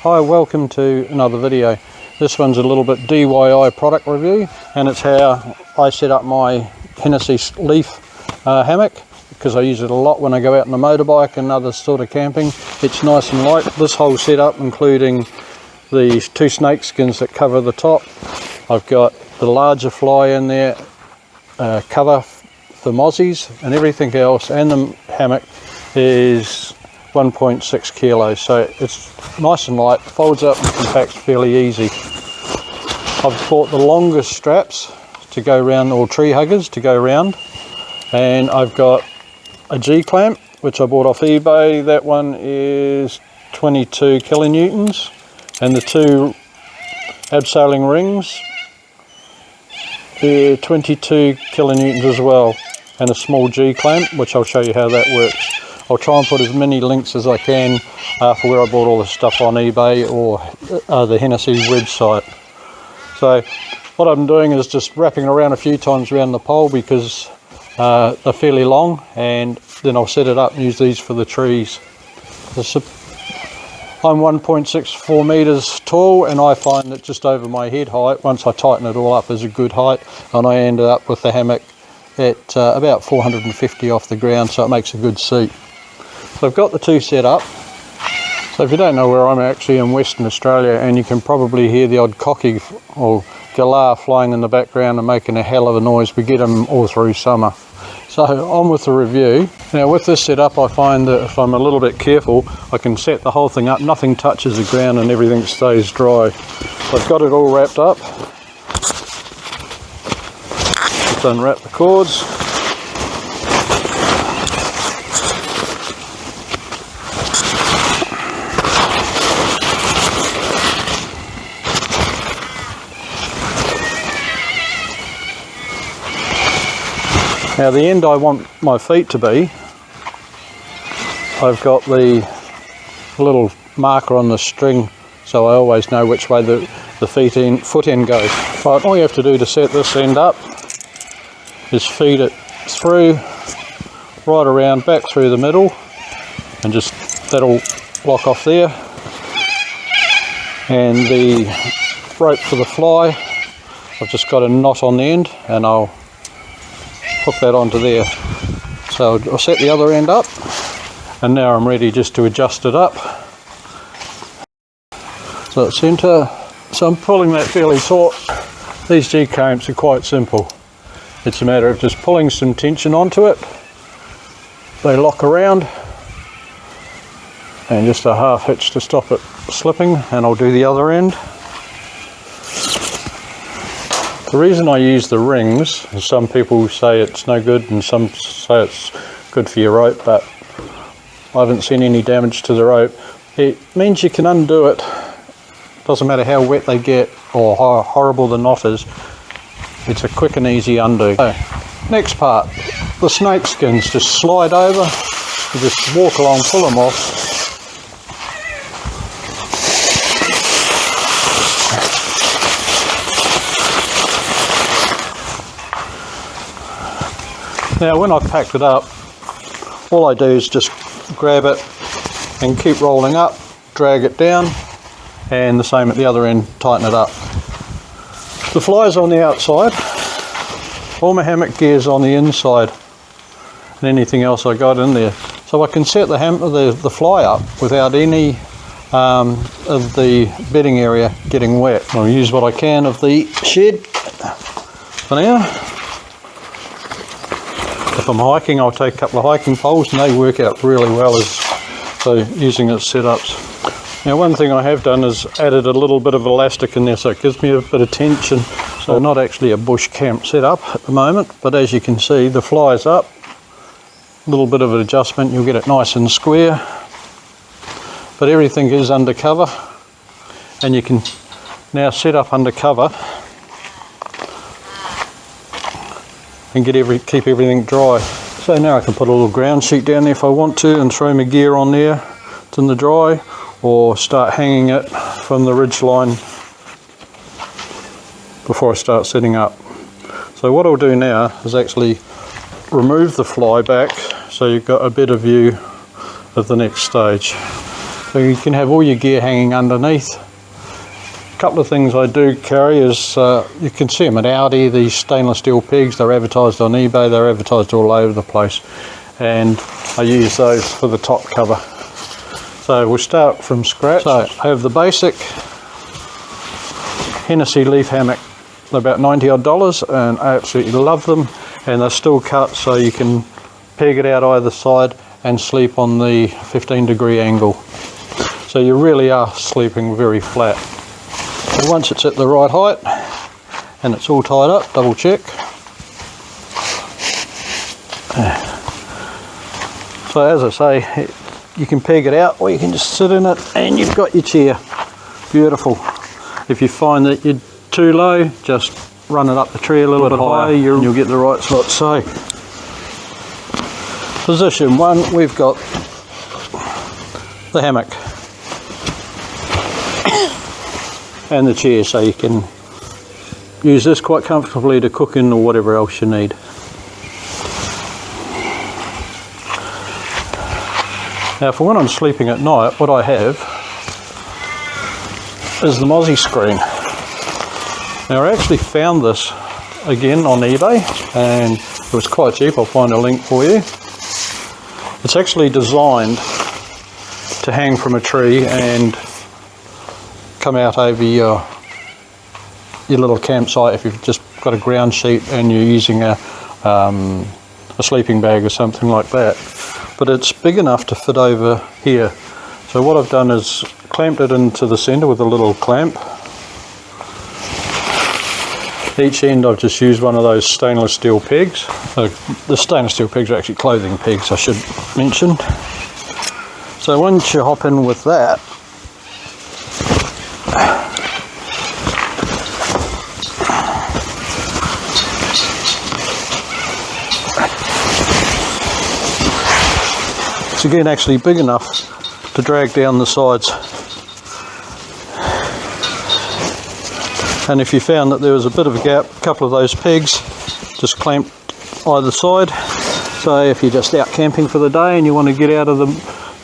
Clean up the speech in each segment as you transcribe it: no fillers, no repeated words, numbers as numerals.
Hi, welcome to another video. This one's a little bit DIY product review, and it's how I set up my Hennessy leaf hammock, because I use it a lot when I go out on a motorbike and other sort of camping. It's nice and light. This whole setup, including these two snake skins that cover the top. I've got the larger fly in there, cover for mozzies, and everything else, and the hammock is 1.6 kilos, so it's nice and light, folds up and compacts fairly easy. I've bought the longest straps to go round, or tree huggers to go round, and I've got a G-clamp which I bought off eBay. That one is 22 kilonewtons, and the two abseiling rings, they're 22 kilonewtons as well, and a small G-clamp, which I'll show you how that works. I'll try and put as many links as I can for where I bought all this stuff on eBay or the Hennessy website. So what I'm doing is just wrapping around a few times around the pole, because they're fairly long, and then I'll set it up and use these for the trees. I'm 1.64 meters tall, and I find that just over my head height, once I tighten it all up, is a good height, and I ended up with the hammock at about 450 off the ground, so it makes a good seat. So I've got the two set up. So if you don't know where I'm actually in Western Australia, and you can probably hear the odd cocky or galah flying in the background and making a hell of a noise. We get them all through summer. So on with the review. Now with this setup, I find that if I'm a little bit careful, I can set the whole thing up, nothing touches the ground and everything stays dry. So I've got it all wrapped up. Just unwrap the cords. Now the end I want my feet to be, I've got the little marker on the string, so I always know which way the foot end goes. Right, all you have to do to set this end up is feed it through, right around, back through the middle, and just that'll lock off there. And the rope for the fly, I've just got a knot on the end, and I'll hook that onto there. So I'll set the other end up, and now I'm ready just to adjust it up. So it's centre, so I'm pulling that fairly taut. These G-clamps are quite simple. It's a matter of just pulling some tension onto it. They lock around, and just a half hitch to stop it slipping, and I'll do the other end. The reason I use the rings, some people say it's no good and some say it's good for your rope, but I haven't seen any damage to the rope. It means you can undo it. Doesn't matter how wet they get or how horrible the knot is, it's a quick and easy undo. So, next part, the snake skins, just slide over, you just walk along, pull them off. Now when I've packed it up, all I do is just grab it and keep rolling up, drag it down, and the same at the other end, tighten it up. The fly's on the outside, all my hammock gear's on the inside, and anything else I got in there. So I can set the fly up without any of the bedding area getting wet. I'll use what I can of the shed for now. If I'm hiking, I'll take a couple of hiking poles, and they work out really well so using its setups. Now one thing I have done is added a little bit of elastic in there, so it gives me a bit of tension. So not actually a bush camp setup at the moment, but as you can see, the fly's up. A little bit of an adjustment, you'll get it nice and square. But everything is under cover, and you can now set up under cover and keep everything dry. So now I can put a little ground sheet down there if I want to, and throw my gear on there, it's in the dry, or start hanging it from the ridge line before I start setting up. So what I'll do now is actually remove the fly back, so you've got a better view of the next stage. So you can have all your gear hanging underneath. A couple of things I do carry is, you can see them at Audi, these stainless steel pegs. They're advertised on eBay, they're advertised all over the place. And I use those for the top cover. So we'll start from scratch. So I have the basic Hennessy leaf hammock. They're about $90 odd, and I absolutely love them. And they're still cut so you can peg it out either side and sleep on the 15-degree angle. So you really are sleeping very flat. And once it's at the right height and it's all tied up, double check. So as I say, you can peg it out or you can just sit in it and you've got your chair. Beautiful. If you find that you're too low, just run it up the tree a little bit higher and you'll get the right spot. So position one, we've got the hammock and the chair, so you can use this quite comfortably to cook in or whatever else you need. Now for when I'm sleeping at night, what I have is the Mozzie screen. Now I actually found this again on eBay and it was quite cheap. I'll find a link for you. It's actually designed to hang from a tree and come out over your little campsite if you've just got a ground sheet and you're using a sleeping bag or something like that. But it's big enough to fit over here. So what I've done is clamped it into the centre with a little clamp. Each end I've just used one of those stainless steel pegs. The stainless steel pegs are actually clothing pegs, I should mention. So once you hop in with that, it's again actually big enough to drag down the sides. And if you found that there was a bit of a gap, a couple of those pegs just clamped either side. So if you're just out camping for the day and you want to get out of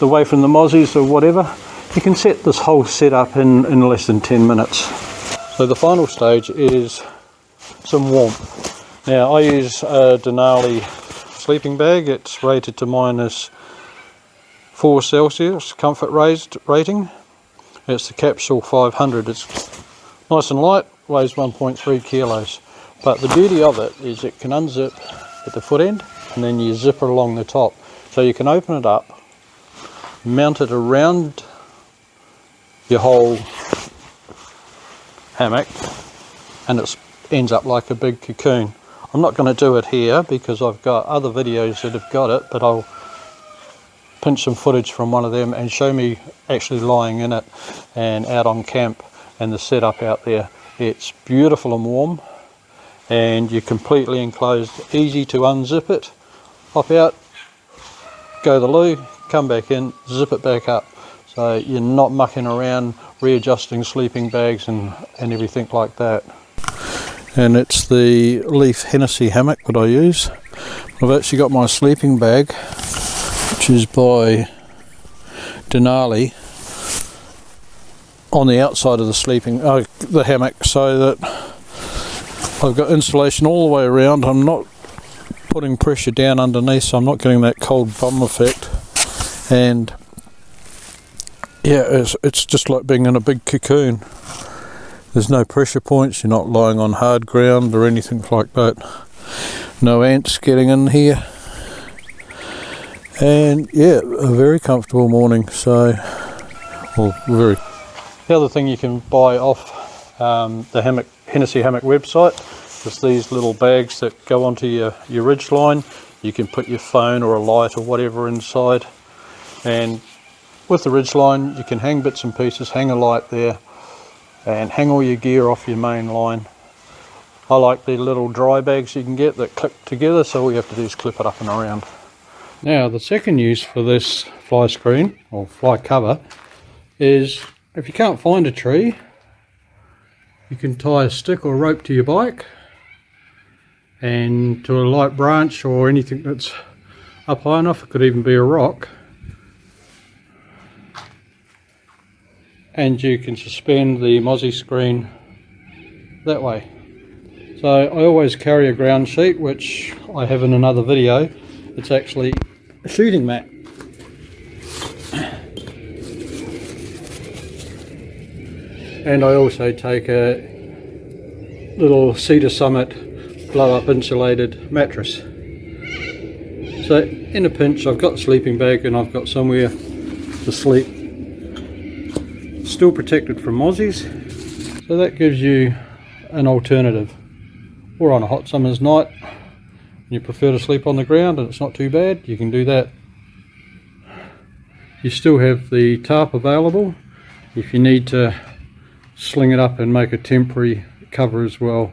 the way from the mozzies or whatever, you can set this whole setup in less than 10 minutes. So the final stage is some warmth. Now I use a Denali sleeping bag. It's rated to -4 Celsius comfort rating. It's the Capsule 500. It's nice and light, weighs 1.3 kilos. But the beauty of it is it can unzip at the foot end and then you zip it along the top. So you can open it up, mount it around your whole hammock, and it ends up like a big cocoon. I'm not going to do it here because I've got other videos that have got it, but I'll pinch some footage from one of them and show me actually lying in it and out on camp and the setup out there. It's beautiful and warm, and you're completely enclosed, easy to unzip it, hop out, go to the loo, come back in, zip it back up. So you're not mucking around readjusting sleeping bags and everything like that. And it's the leaf Hennessy hammock that I use. I've actually got my sleeping bag, which is by Denali, on the outside of the hammock, so that I've got insulation all the way around. I'm not putting pressure down underneath, so I'm not getting that cold bum effect. And yeah, it's just like being in a big cocoon. There's no pressure points, you're not lying on hard ground or anything like that. No ants getting in here. And yeah, a very comfortable morning. So, well, very. The other thing you can buy off the Hennessy Hammock website is these little bags that go onto your ridge line. You can put your phone or a light or whatever inside, and with the ridge line you can hang bits and pieces, hang a light there and hang all your gear off your main line. I like the little dry bags you can get that clip together, so all you have to do is clip it up and around. Now the second use for this fly screen or fly cover is, if you can't find a tree, you can tie a stick or rope to your bike and to a light branch or anything that's up high enough. It could even be a rock. and you can suspend the Mozzie screen that way. So I always carry a ground sheet, which I have in another video. It's actually a shooting mat. And I also take a little Cedar Summit blow-up insulated mattress. So in a pinch, I've got a sleeping bag and I've got somewhere to sleep. Still protected from mozzies, so that gives you an alternative. Or on a hot summer's night, you prefer to sleep on the ground and it's not too bad, you can do that. You still have the tarp available if you need to sling it up and make a temporary cover as well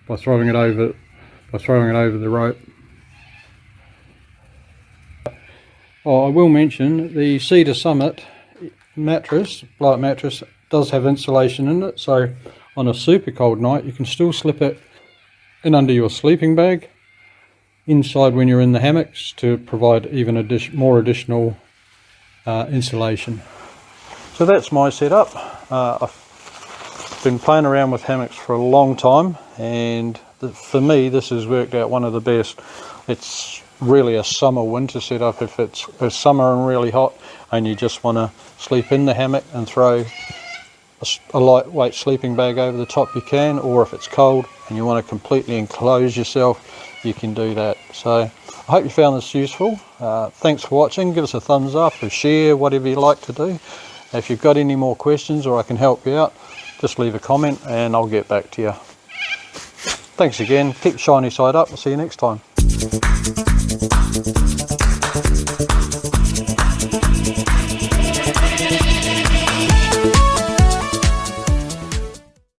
by throwing it over the rope. Oh, I will mention the Cedar Summit mattress, blow-up mattress, does have insulation in it, so on a super cold night you can still slip it in under your sleeping bag inside when you're in the hammocks to provide even more additional insulation. So that's my setup. I've been playing around with hammocks for a long time, and for me this has worked out one of the best. It's really a summer winter setup. If it's summer and really hot and you just want to sleep in the hammock and throw a lightweight sleeping bag over the top, you can. Or if it's cold and you want to completely enclose yourself, you can do that. So I hope you found this useful. Thanks for watching. Give us a thumbs up or share, whatever you like to do. If you've got any more questions or I can help you out, just leave a comment and I'll get back to you. Thanks again. Keep shiny side up. We'll see you next time.